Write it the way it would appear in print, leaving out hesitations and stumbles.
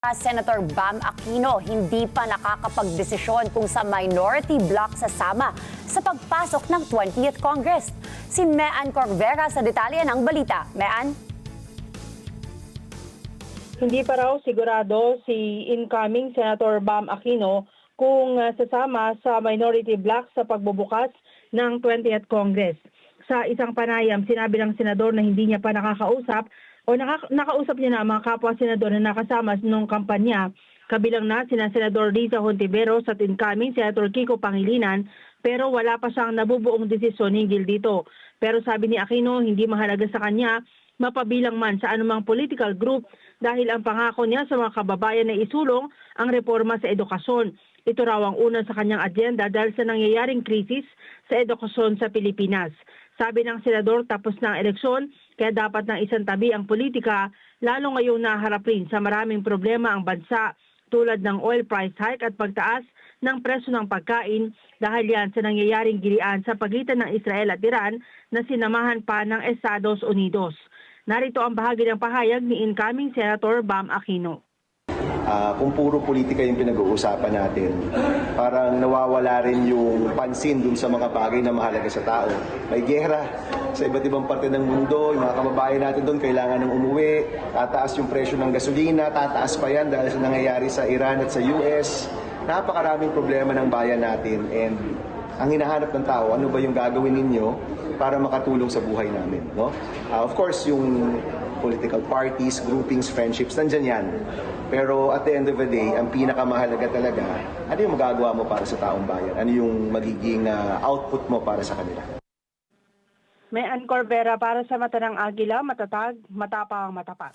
Senator Bam Aquino hindi pa nakakapagdesisyon kung sa minority bloc sasama sa pagpasok ng 20th Congress. Si Mean Corvera sa detalye ng balita. Mean? Hindi pa raw sigurado si incoming Senator Bam Aquino kung sasama sa minority bloc sa pagbubukas ng 20th Congress. Sa isang panayam, sinabi ng senador na hindi niya pa nakakausap o nakausap niya na ang mga kapwa-senador na nakasama noong kampanya, kabilang na sina Senador Riza Hontiveros at incoming Senator Kiko Pangilinan, pero wala pa siyang nabubuong desisyon hinggil dito. Pero sabi ni Aquino, hindi mahalaga sa kanya mapabilang man sa anumang political group dahil ang pangako niya sa mga kababayan ay isulong ang reforma sa edukasyon. Ito raw ang una sa kanyang agenda dahil sa nangyayaring krisis sa edukasyon sa Pilipinas. Sabi ng senador, tapos na ang eleksyon, kaya dapat nang isang tabi ang politika, lalo ngayong naharap rin sa maraming problema ang bansa tulad ng oil price hike at pagtaas ng presyo ng pagkain dahil yan sa nangyayaring gilian sa pagitan ng Israel at Iran na sinamahan pa ng Estados Unidos. Narito ang bahagi ng pahayag ni incoming Senator Bam Aquino. Kung puro politika yung pinag-uusapan natin, parang nawawala rin yung pansin dun sa mga bagay na mahalaga sa tao. May giyera sa iba't ibang parte ng mundo, yung mga kababayan natin doon kailangan ng umuwi, tataas yung presyo ng gasolina, tataas pa yan dahil sa nangyayari sa Iran at sa US. Napakaraming problema ng bayan natin and ang hinahanap ng tao, ano ba yung gagawin ninyo para makatulong sa buhay namin, no? Of course, yung political parties, groupings, friendships, nandyan yan. Pero at the end of the day, ang pinakamahalaga talaga, ano yung magagawa mo para sa taong bayan? Ano yung magiging output mo para sa kanila? Mean Corvera para sa Mata ng Agila, matatag, matapang, matapat.